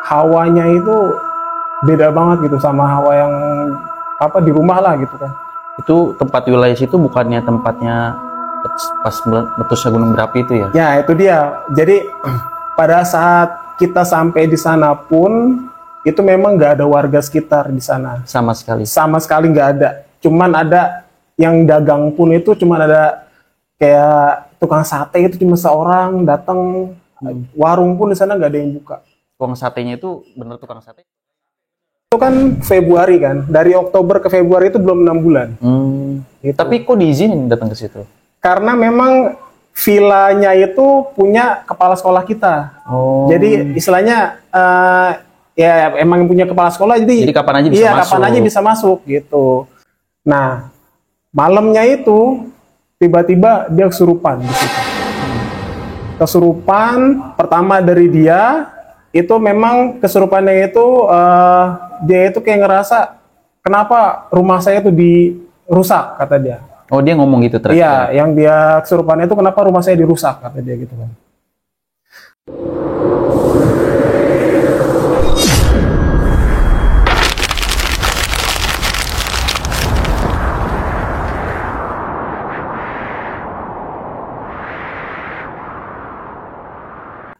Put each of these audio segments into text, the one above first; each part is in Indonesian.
hawanya itu beda banget gitu sama hawa yang di rumah lah gitu kan. Itu tempat wilayah situ bukannya tempatnya pas meletusnya gunung berapi itu ya? Ya itu dia. Jadi pada saat kita sampai di sana pun itu memang nggak ada warga sekitar di sana. Sama sekali. Sama sekali nggak ada. Cuman ada yang dagang pun itu cuman ada kayak tukang sate itu cuma seorang datang. Warung pun di sana nggak ada yang buka. Tukang satenya itu bener tukang sate? Itu kan Februari kan, dari Oktober ke Februari itu belum 6 bulan. Gitu. Tapi kok diizinin datang ke situ? Karena memang villanya itu punya kepala sekolah kita. Jadi istilahnya ya emang punya kepala sekolah, jadi kapan aja bisa masuk. Kapan aja bisa masuk gitu. Nah malamnya itu tiba-tiba dia kesurupan di situ. Kesurupan pertama dari dia itu memang kesurupannya itu dia itu kayak ngerasa kenapa rumah saya itu dirusak kata dia. Oh dia ngomong gitu terus? Iya, yang dia kesurupannya itu kenapa rumah saya dirusak kata dia gitu kan.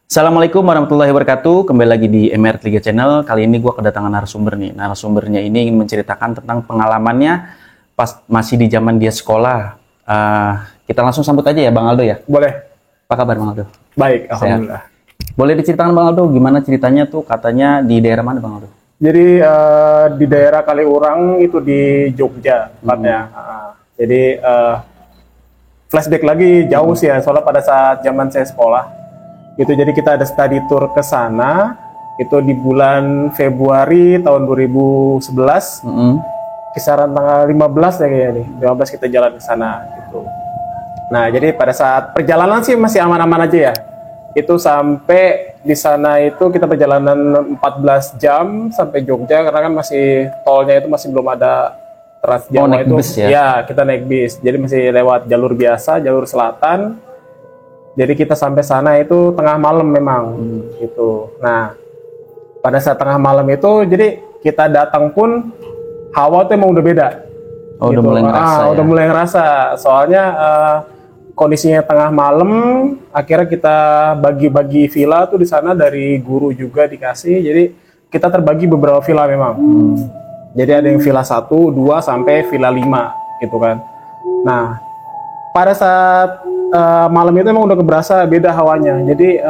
Assalamualaikum warahmatullahi wabarakatuh. Kembali lagi di MR3 Channel. Kali ini gue kedatangan narasumber nih. Narasumbernya ini ingin menceritakan tentang pengalamannya pas masih di zaman dia sekolah. Kita langsung sambut aja ya Bang Aldo ya? Boleh. Apa kabar Bang Aldo? Baik, alhamdulillah. Boleh diceritakan Bang Aldo gimana ceritanya tuh, katanya di daerah mana Bang Aldo? Jadi di daerah Kaliurang itu di Jogja tempatnya. Jadi flashback lagi jauh sih ya, soalnya pada saat zaman saya sekolah itu, jadi kita ada study tour ke sana itu di bulan Februari tahun 2011. Kisaran tanggal 15 ya kayaknya nih, 15 kita jalan ke sana gitu. Nah, jadi pada saat perjalanan sih masih aman-aman aja ya. Itu sampai di sana itu kita perjalanan 14 jam sampai Jogja, karena kan masih tolnya itu masih belum ada Trans Jawa itu. Bis ya? Ya, kita naik bis. Jadi masih lewat jalur biasa, jalur selatan. Jadi kita sampai sana itu tengah malam memang gitu. Nah, pada saat tengah malam itu jadi kita datang pun hawa tuh emang udah beda. Oh, gitu. Udah mulai ngerasa. Udah mulai ngerasa. Soalnya kondisinya tengah malam, akhirnya kita bagi-bagi villa tuh di sana, dari guru juga dikasih. Jadi kita terbagi beberapa villa memang. Jadi ada yang villa 1, 2 sampai villa 5 gitu kan. Nah, pada saat malam itu emang udah keberasa beda hawanya. Jadi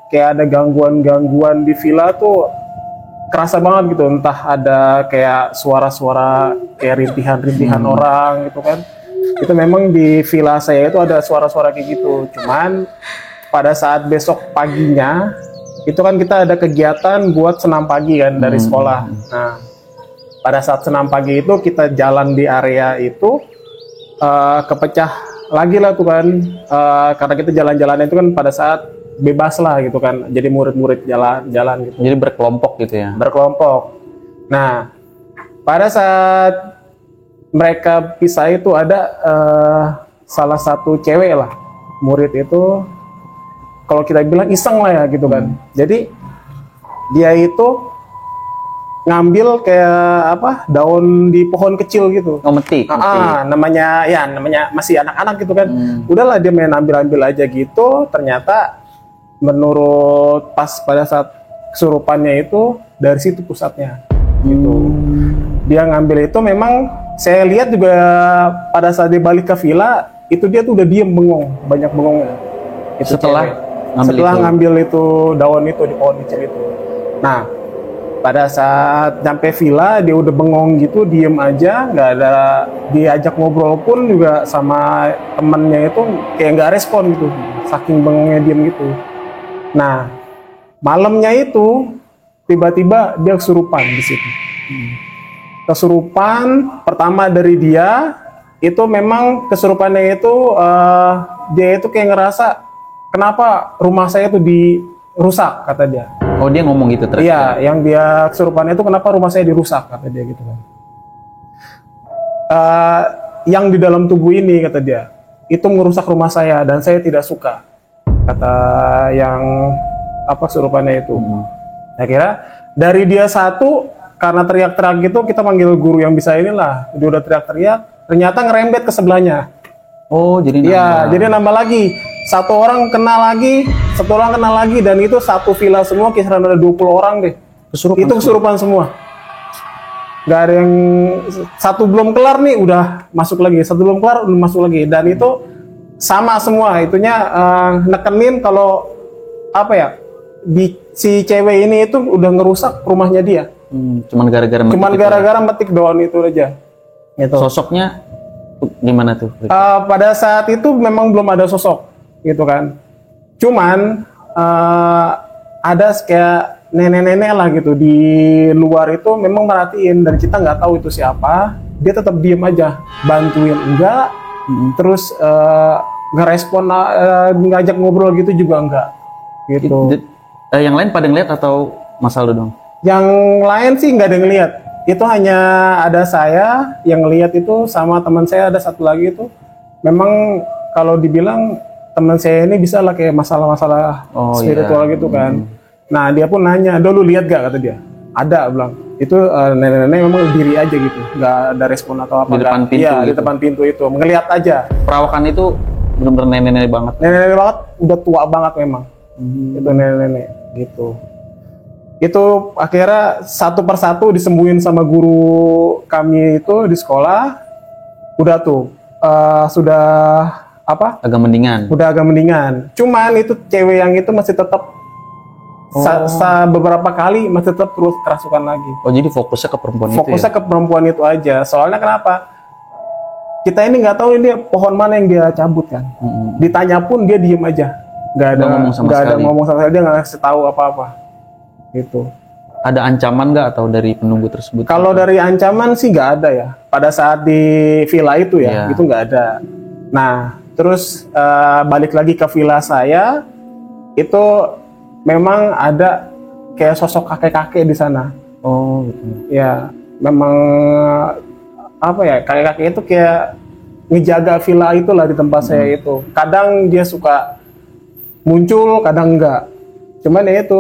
kayak ada gangguan-gangguan di villa tuh kerasa banget gitu. Entah ada kayak suara-suara kayak rintihan-rintihan orang gitu kan. Itu memang di villa saya itu ada suara-suara kayak gitu. Cuman pada saat besok paginya itu kan kita ada kegiatan buat senam pagi kan dari sekolah. Nah, pada saat senam pagi itu kita jalan di area itu kepecah lagi lah tuh kan, karena kita jalan-jalan itu kan pada saat bebas lah gitu kan, jadi murid-murid jalan gitu. Jadi berkelompok gitu ya? Berkelompok. Nah, pada saat mereka pisah itu ada salah satu cewek lah, murid itu, kalau kita bilang iseng lah ya gitu kan. Jadi dia itu ngambil kayak daun di pohon kecil gitu. Oh, metik. Namanya masih anak-anak gitu kan. Udahlah dia main ambil-ambil aja gitu. Ternyata menurut pas pada saat kesurupannya itu dari situ pusatnya gitu. Dia ngambil itu, memang saya lihat juga pada saat dia balik ke villa itu dia tuh udah diem bengong, banyak bengongnya. Itu setelah ngambil itu daun itu di pohon kecil itu. Nah, pada saat sampai villa dia udah bengong gitu, diem aja, nggak ada diajak ngobrol pun juga sama temennya itu kayak nggak respon gitu, saking bengongnya diem gitu. Nah, malamnya itu tiba-tiba dia kesurupan di situ. Kesurupan pertama dari dia itu memang kesurupannya itu dia itu kayak ngerasa kenapa rumah saya itu dirusak kata dia. Oh dia ngomong gitu terus? Iya, yang dia kesurupan itu kenapa rumah saya dirusak kata dia gitu kan. Yang di dalam tubuh ini kata dia itu merusak rumah saya dan saya tidak suka, kata yang kesurupannya itu. Akhirnya dari dia satu, karena teriak-teriak gitu, kita panggil guru yang bisa inilah. Dia udah teriak-teriak, ternyata ngerembet ke sebelahnya. Oh, jadi Iya, nambah. jadi nambah lagi. Satu orang kena lagi, satu orang kena lagi, dan itu satu villa semua, kisaran ada 20 orang deh. Kesurupan Itu kesurupan semua. Gak ada yang, satu belum kelar nih udah masuk lagi, satu belum kelar udah masuk lagi. Dan itu sama semua, itunya nekenin kalau apa ya, si cewek ini itu udah ngerusak rumahnya dia. Cuman gara-gara metik Cuman itu. gara-gara metik doang itu aja. Gitu. Sosoknya gimana tuh? Pada saat itu memang belum ada sosok, gitu kan. Cuman ada kayak nenek-nenek lah gitu di luar itu memang merhatiin, dan kita nggak tahu itu siapa. Dia tetap diem aja, bantuin enggak, terus ngerespon, ngajak ngobrol gitu juga enggak, gitu. Yang lain pada ngeliat atau Mas Aldo dong? Yang lain sih nggak ada yang ngeliat. Itu hanya ada saya yang ngeliat itu, sama teman saya ada satu lagi itu. Memang kalau dibilang teman saya ini bisa lah kayak masalah-masalah spiritual gitu kan. Nah dia pun nanya, "Do, lu lihat gak?" kata dia. Ada, bilang. Itu nenek-nenek memang diri aja gitu, nggak ada respon atau apa. Di depan pintu Iya, gitu. di depan pintu itu, ngeliat aja. Perawakan itu bener-bener nenek-nenek banget. Nenek-nenek banget, udah tua banget memang. Itu nenek-nenek gitu. Itu akhirnya satu persatu disembuhin sama guru kami itu di sekolah. Udah tuh, sudah apa? Agak mendingan. Udah agak mendingan. Cuman itu cewek yang itu masih tetap beberapa kali masih tetap terus kerasukan lagi. Oh, jadi fokusnya ke perempuan Fokusnya itu ya? ke perempuan itu aja. Soalnya kenapa? Kita ini nggak tahu ini pohon mana yang dia cabut kan. Ditanya pun dia diem aja. Nggak ada ngomong sama sekali. Dia nggak ngasih tahu apa-apa. Gitu. Ada ancaman nggak atau dari penunggu tersebut? Kalau dari ancaman sih nggak ada ya. Pada saat di villa itu ya, itu nggak ada. Nah, terus balik lagi ke villa saya, itu memang ada kayak sosok kakek-kakek di sana. Oh, gitu. Ya, memang apa ya, kakek-kakek itu kayak ngejaga villa itulah di tempat saya itu. Kadang dia suka muncul, kadang enggak. Cuman ya itu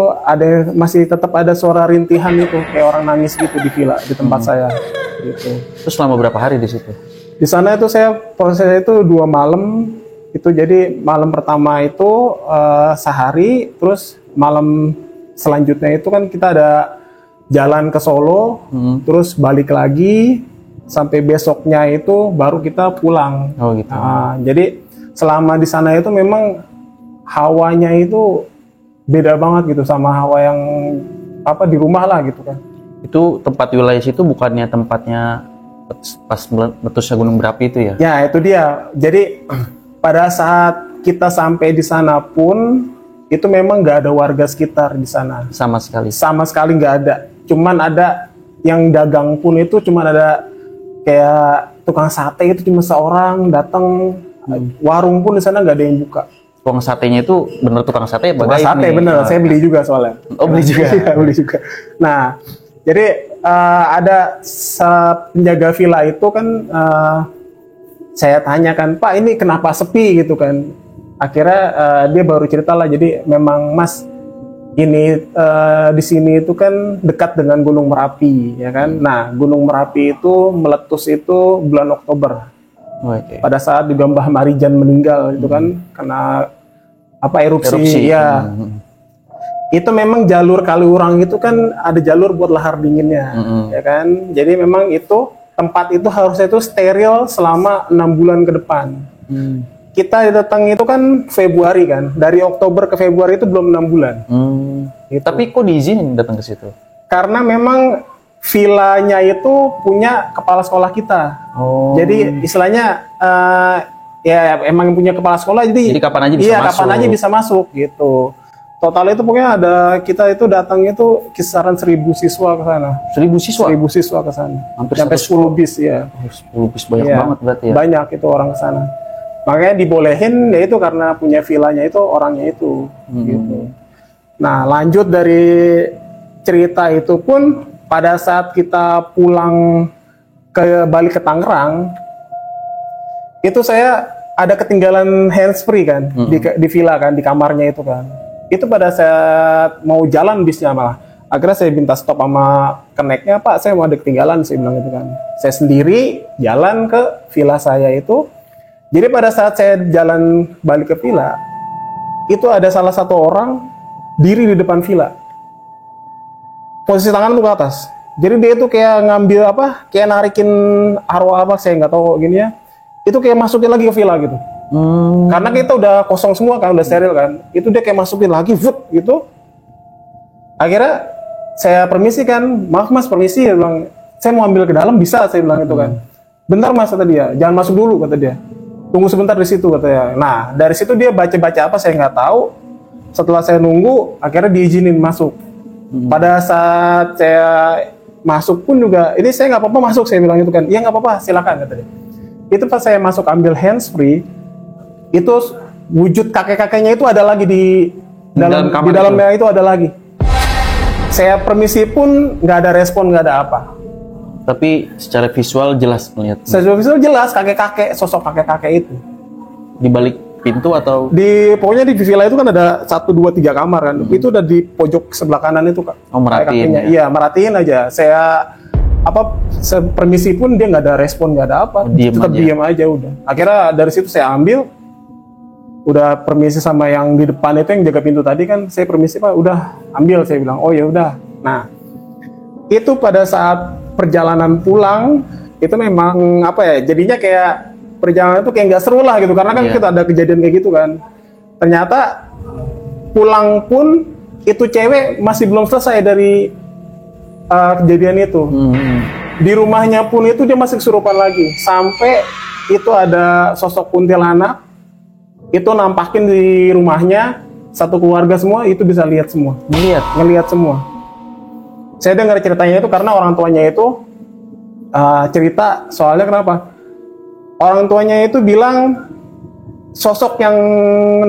masih tetap ada suara rintihan itu, kayak orang nangis gitu di villa di tempat saya. Gitu. Terus selama berapa hari di situ? Di sana itu saya prosesnya itu 2 malam. Itu jadi malam pertama itu sehari, terus malam selanjutnya itu kan kita ada jalan ke Solo, terus balik lagi sampai besoknya itu baru kita pulang. Oh gitu. Jadi selama di sana itu memang hawanya itu beda banget gitu sama hawa yang apa di rumah lah gitu kan. Itu tempat wilayah situ bukannya tempatnya pas meletusnya gunung berapi itu ya? Ya itu dia. Jadi pada saat kita sampai di sana pun itu memang nggak ada warga sekitar di sana. Sama sekali. Sama sekali nggak ada. Cuman ada yang dagang pun itu cuman ada kayak tukang sate itu cuma seorang datang. Warung pun di sana nggak ada yang buka. Tukang satenya itu bener tukang sate? Tukang sate bener. Saya beli juga soalnya. Oh, beli juga. Iya, beli juga. Nah, jadi ada penjaga villa itu kan saya tanyakan, "Pak, ini kenapa sepi?" gitu kan. Akhirnya dia baru cerita lah, jadi memang Mas ini di sini itu kan dekat dengan Gunung Merapi ya kan. Nah, Gunung Merapi itu meletus itu bulan Oktober. Pada saat juga Mbah Marijan meninggal itu kan karena apa erupsi. Ya. Itu memang jalur Kaliurang itu kan ada jalur buat lahar dinginnya ya kan. Jadi memang itu tempat itu harusnya itu steril selama 6 bulan ke depan. Kita datang itu kan Februari kan, dari Oktober ke Februari itu belum 6 bulan. Gitu. Tapi kok diizinin datang ke situ? Karena memang villanya itu punya kepala sekolah kita. Jadi istilahnya ya emang punya kepala sekolah, jadi kapan aja bisa masuk. Kapan aja bisa masuk gitu. Total itu pokoknya ada, kita itu datang itu kisaran 1.000 siswa ke sana. 1.000 siswa? 1.000 siswa ke sana. Hampir sampai 10 bis ya. 10 bis banyak banget berarti ya. Banyak itu orang ke sana. Makanya dibolehin ya itu karena punya villanya itu orangnya itu gitu. Nah, lanjut dari cerita itu pun pada saat kita pulang balik ke Tangerang itu saya ada ketinggalan handsfree kan di villa kan, di kamarnya itu kan. Itu pada saat mau jalan bisnya malah Akhirnya saya minta stop sama keneknya, Pak, saya mau ada ketinggalan, saya bilang gitu kan. Saya sendiri jalan ke villa saya itu. Jadi pada saat saya jalan balik ke villa, itu ada salah satu orang diri di depan villa. Posisi tangan tuh ke atas. Jadi dia itu kayak ngambil apa, kayak narikin arwah apa, saya nggak tahu gini ya. Itu kayak masukin lagi ke villa gitu. Karena kita udah kosong semua kan, udah steril kan. Itu dia kayak masukin lagi, gitu. Akhirnya saya permisi kan, maaf mas, permisi, dia bilang, saya mau ambil ke dalam, bisa, saya bilang itu kan. Bentar mas, kata dia, jangan masuk dulu, kata dia. Tunggu sebentar di situ, katanya. Nah, dari situ dia baca-baca apa, saya nggak tahu. Setelah saya nunggu, akhirnya diizinin masuk. Pada saat saya masuk pun juga, ini saya nggak apa-apa masuk, saya bilang itu kan. Iya nggak apa-apa, silakan, kata dia. Itu pas saya masuk ambil handsfree, itu wujud kakek-kakeknya itu ada lagi di dalamnya itu ada lagi. Saya permisi pun nggak ada respon, nggak ada apa. Tapi secara visual jelas melihat. Secara visual jelas kakek-kakek, sosok kakek-kakek itu. Di balik pintu atau? Pokoknya di villa itu kan ada 1, 2, 3 kamar kan. Itu udah di pojok sebelah kanan itu Kak. Oh, merhatiin. Ya? Iya, merhatiin aja. Saya permisi pun dia nggak ada respon, nggak ada apa. Tetap diam aja udah. Akhirnya dari situ saya ambil. Udah permisi sama yang di depan itu yang jaga pintu tadi kan, saya permisi Pak, udah ambil, saya bilang, oh ya udah. Nah, itu pada saat perjalanan pulang itu memang apa ya, jadinya kayak perjalanan itu kayak nggak seru lah gitu, karena kan kita ada kejadian kayak gitu kan. Ternyata pulang pun itu cewek masih belum selesai dari kejadian itu. Di rumahnya pun itu dia masih kesurupan lagi, sampai itu ada sosok kuntilanak itu nampakin di rumahnya, satu keluarga semua itu bisa lihat semua, ngelihat semua. Saya dengar ceritanya itu karena orang tuanya itu cerita, soalnya kenapa? Orang tuanya itu bilang sosok yang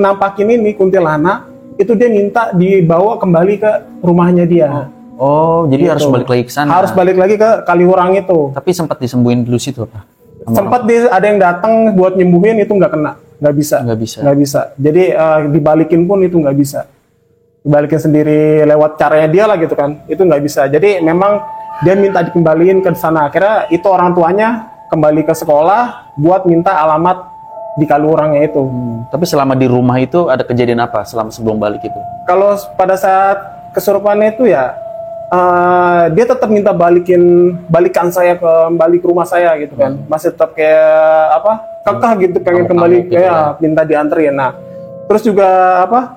nampakin ini kuntilanak itu dia minta dibawa kembali ke rumahnya dia. Oh, jadi gitu. Harus balik lagi ke sana. Harus balik lagi ke Kaliurang itu. Tapi sempat disembuhin dulu situ apa? Sempat ada yang datang buat nyembuhin, itu nggak kena. Nggak bisa. Jadi dibalikin pun itu nggak bisa. Dibalikin sendiri lewat caranya dia lah gitu kan. Itu nggak bisa. Jadi memang dia minta dikembaliin ke sana. Akhirnya itu orang tuanya kembali ke sekolah buat minta alamat di Kaliurangnya itu. Tapi selama di rumah itu ada kejadian apa sebelum balik itu? Kalau pada saat kesurupannya itu ya dia tetap minta balikan saya kembali ke rumah saya gitu kan. Masih tetap kayak apa? Kekeh gitu, pengen kembali gitu kayak minta dianterin. Nah, terus juga apa?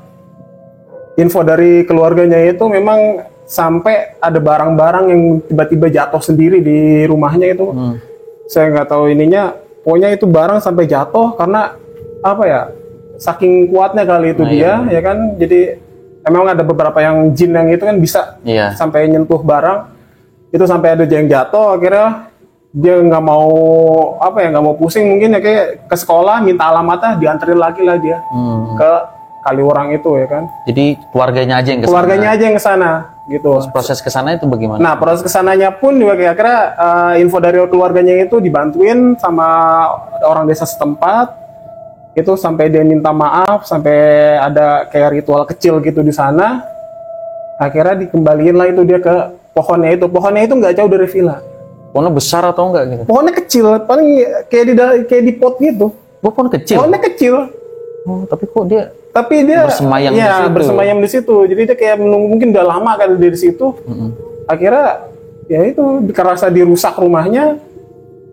Info dari keluarganya itu memang sampai ada barang-barang yang tiba-tiba jatuh sendiri di rumahnya itu. Saya nggak tahu ininya, pokoknya itu barang sampai jatuh karena apa ya? Saking kuatnya kali itu dia, ya kan? Jadi memang ada beberapa yang jin yang itu kan bisa sampai nyentuh barang. Itu sampai ada yang jatuh, akhirnya dia nggak mau nggak mau pusing mungkin ya, kayak ke sekolah minta alamatnya, dianterin lagi lah dia ke Kaliurang itu ya kan. Jadi keluarganya aja yang kesana. Keluarganya aja yang kesana gitu. Terus proses kesana itu bagaimana? Nah, proses kesananya pun juga kira-kira info dari keluarganya itu dibantuin sama orang desa setempat. Itu sampai dia minta maaf, sampai ada kayak ritual kecil gitu di sana. Akhirnya dikembaliin lah itu dia ke pohonnya itu. Pohonnya itu nggak jauh dari villa. Pohonnya besar atau enggak gitu? Pohonnya kecil, paling kayak di pot gitu. Oh, pohon kecil? Pohonnya kecil. Oh, tapi dia bersemayam di situ. Bersemayam di situ. Jadi dia kayak menunggu, mungkin udah lama kan di situ. Akhirnya ya itu kerasa dirusak rumahnya,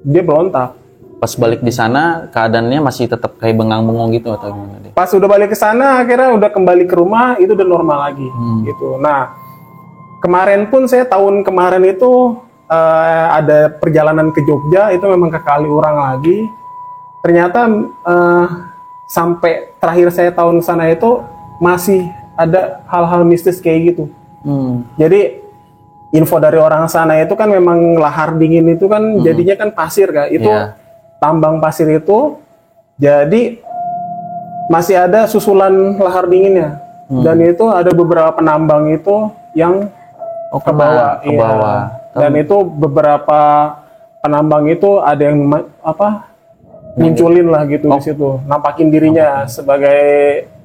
dia berontak. Pas balik di sana keadaannya masih tetap kayak bengang-bengong gitu atau gimana? Pas udah balik ke sana, akhirnya udah kembali ke rumah, itu udah normal lagi gitu. Nah, kemarin pun tahun kemarin itu ada perjalanan ke Jogja, itu memang ke Kaliurang lagi. Ternyata sampai terakhir saya tahun sana itu masih ada hal-hal mistis kayak gitu. Jadi info dari orang sana itu kan memang lahar dingin itu kan jadinya kan pasir kan. Itu tambang pasir itu, jadi masih ada susulan lahar dinginnya. Dan itu ada beberapa penambang itu yang ke bawah. Dan itu beberapa penambang itu ada yang munculin lah gitu di situ, nampakin dirinya sebagai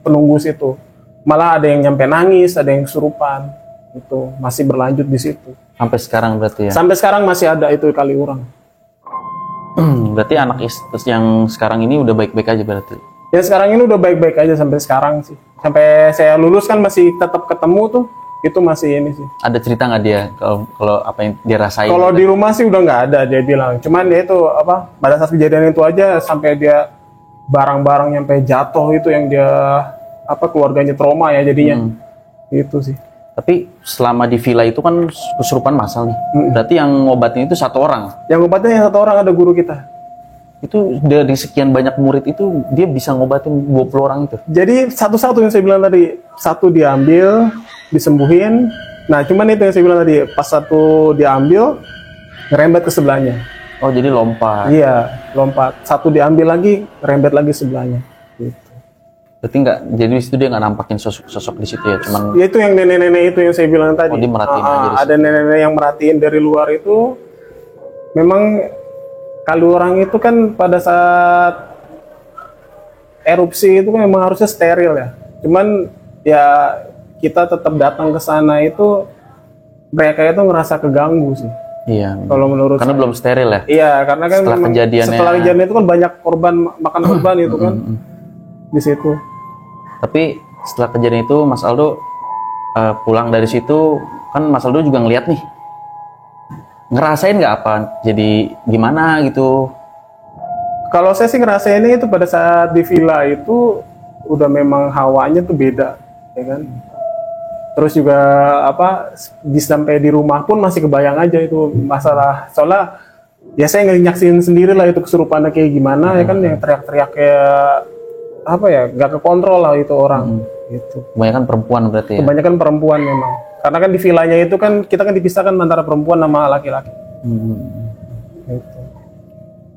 penunggu situ. Malah ada yang nyampe nangis, ada yang kesurupan. Itu masih berlanjut di situ. Sampai sekarang berarti ya. Sampai sekarang masih ada itu Kaliurang. Berarti anak yang sekarang ini udah baik-baik aja berarti. Ya sekarang ini udah baik-baik aja sampai sekarang sih. Sampai saya lulus kan masih tetap ketemu tuh. Itu masih ini sih. Ada cerita nggak dia kalau apa yang dia rasain? Kalau di rumah sih udah nggak ada dia bilang. Cuman dia itu apa? Pada saat kejadian itu aja sampai dia barang-barang sampai jatuh itu yang dia apa keluarganya trauma ya jadinya. Itu sih. Tapi selama di villa itu kan kesurupan massal nih. Berarti yang ngobatin itu satu orang. Yang ngobatnya yang satu orang ada guru kita. Itu dari sekian banyak murid itu dia bisa ngobatin 20 orang itu. Jadi satu-satu yang saya bilang tadi, satu diambil, disembuhin. Nah, cuman itu yang saya bilang tadi, pas satu diambil, ngerembet ke sebelahnya. Oh, jadi lompat. Iya, lompat. Satu diambil lagi, ngerembet lagi sebelahnya. Gitu. Berarti nggak, jadi di situ dia nggak nampakin sosok di situ ya, cuman. Ya itu yang nenek-nenek itu yang saya bilang tadi. Oh, dia merhatiin aja di situ. Ada nenek-nenek yang merhatiin dari luar itu. Memang Kaliurang itu kan pada saat erupsi itu kan memang harusnya steril ya. Cuman ya kita tetap datang ke sana itu mereka itu ngerasa keganggu sih. Iya. Kalau menurut karena saya. belum steril ya. Iya, karena kan setelah kejadian itu kan banyak korban makan korban itu kan di situ. Tapi setelah kejadian itu Mas Aldo pulang dari situ kan Mas Aldo juga ngeliat nih. Ngerasain nggak apa? Jadi gimana gitu? Kalau saya sih ngerasainnya itu pada saat di villa itu udah memang hawanya tuh beda, ya kan? Terus juga apa sampai di rumah pun masih kebayang aja itu masalah. Soalnya ya saya nyaksin sendiri lah itu kesurupannya kayak gimana ya kan yang teriak-teriak kayak apa ya nggak kekontrol lah itu orang. Gitu. Kebanyakan perempuan berarti ya? Kebanyakan perempuan memang. Karena kan di villanya itu kan kita kan dipisahkan antara perempuan sama laki-laki. Gitu.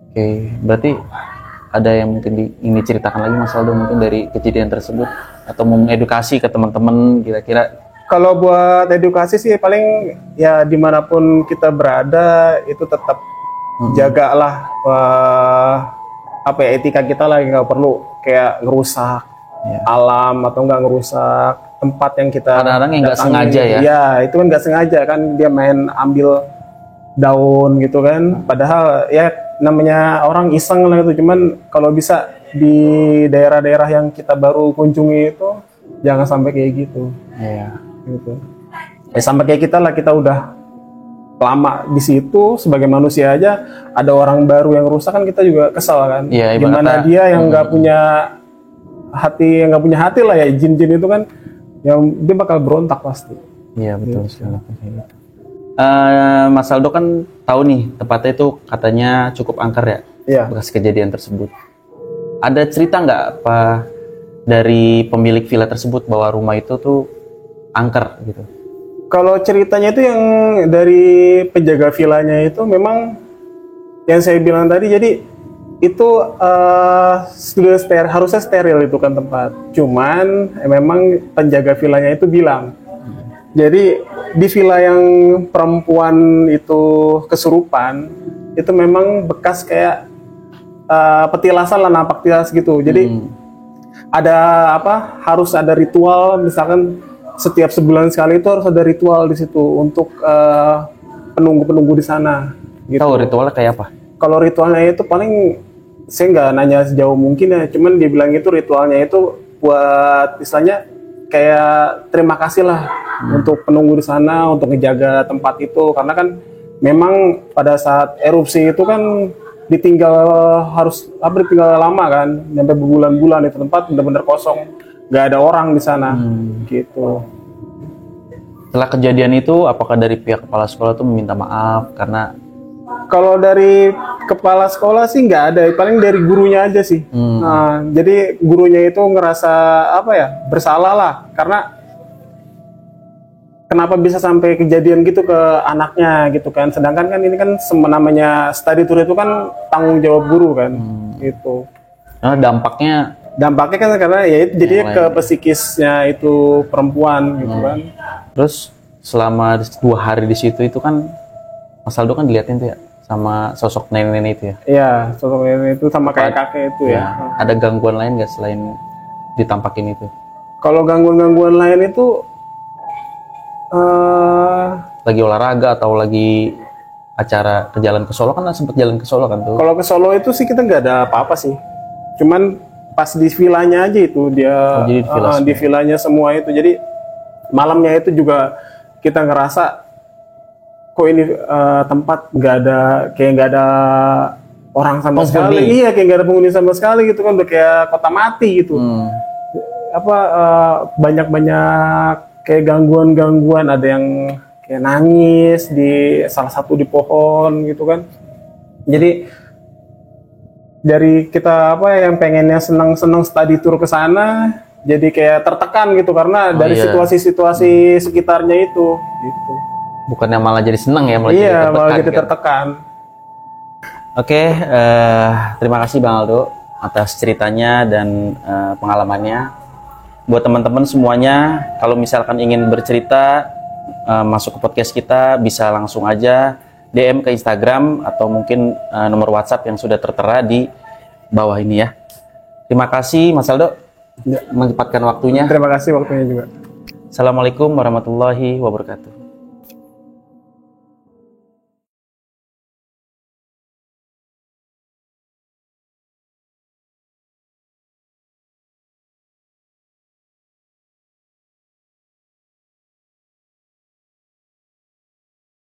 Oke, berarti ada yang mungkin ingin diceritakan lagi Mas Aldo mungkin dari kejadian tersebut atau mau mengedukasi ke teman-teman kira-kira? Kalau buat edukasi sih paling ya dimanapun kita berada itu tetap jagalah apa ya etika kita lah nggak perlu kayak ngerusak alam atau nggak ngerusak tempat yang kita kadang-kadang yang nggak sengaja ya? Ya itu kan nggak sengaja kan dia main ambil daun gitu kan padahal ya namanya orang iseng lah itu cuman kalau bisa di daerah-daerah yang kita baru kunjungi itu jangan sampai kayak gitu gitu ya sampai kayak kita lah kita udah lama di situ sebagai manusia aja ada orang baru yang rusak kan kita juga kesal kan ya, gimana dia yang nggak punya hati lah ya jin-jin itu kan yang dia bakal berontak pasti. Iya betul sekali. Mas Aldo kan tahu nih tempatnya itu katanya cukup angker ya, bekas kejadian tersebut. Ada cerita nggak apa dari pemilik villa tersebut bahwa rumah itu tuh angker gitu? Kalau ceritanya itu yang dari penjaga villanya itu memang yang saya bilang tadi jadi itu sudah harusnya steril itu kan tempat. Cuman memang penjaga villanya itu bilang. Jadi di villa yang perempuan itu kesurupan itu memang bekas kayak petilasan lah napak tilas gitu. Jadi ada apa? Harus ada ritual misalkan setiap sebulan sekali itu harus ada ritual di situ untuk penunggu-penunggu di sana. Gitu. Tahu ritualnya kayak apa? Kalau ritualnya itu paling saya nggak nanya sejauh mungkin ya, cuman dia bilang itu ritualnya itu buat istilahnya kayak terima kasih lah untuk penunggu di sana untuk ngejaga tempat itu karena kan memang pada saat erupsi itu kan ditinggal lama kan sampai berbulan-bulan itu tempat benar-benar kosong nggak ada orang di sana gitu. Setelah kejadian itu apakah dari pihak kepala sekolah tuh meminta maaf karena kalau dari kepala sekolah sih nggak ada, paling dari gurunya aja sih. Nah, jadi gurunya itu ngerasa apa ya bersalah lah, karena kenapa bisa sampai kejadian gitu ke anaknya gitu kan. Sedangkan kan ini kan namanya study tour itu kan tanggung jawab guru kan, gitu. Nah, dampaknya kan karena ya itu jadinya ke psikisnya itu perempuan gitu kan. Terus selama 2 hari di situ itu kan Mas Aldo kan diliatin tuh ya sama sosok nenek-nenek itu ya? Iya, sosok nenek itu sama kayak kakek itu ya. Ada gangguan lain nggak selain ditampakin itu? Kalau gangguan-gangguan lain itu Eh, Lagi olahraga atau lagi acara ke jalan ke Solo kan sempet jalan ke Solo kan tuh. kalau ke Solo itu sih kita nggak ada apa-apa sih. Cuman pas di villanya aja itu dia jadi di villa di villanya semua itu. Jadi malamnya itu juga kita ngerasa kok ini tempat nggak ada, kayak nggak ada orang sama sekali. Iya, kayak nggak ada penghuni sama sekali gitu kan, udah kayak kota mati gitu. Apa banyak-banyak kayak gangguan-gangguan, ada yang kayak nangis di salah satu di pohon gitu kan. Jadi dari kita apa yang pengennya senang-senang study tour ke sana, jadi kayak tertekan gitu karena dari situasi-situasi sekitarnya itu gitu. Bukannya malah jadi seneng ya, malah jadi Iya, tertekan, malah jadi kan? tertekan. Oke, terima kasih Bang Aldo atas ceritanya dan pengalamannya. Buat teman-teman semuanya, kalau misalkan ingin bercerita masuk ke podcast kita, bisa langsung aja DM ke Instagram atau mungkin nomor WhatsApp yang sudah tertera di bawah ini ya. Terima kasih Mas Aldo menyempatkan waktunya. Terima kasih waktunya juga. Assalamualaikum warahmatullahi wabarakatuh.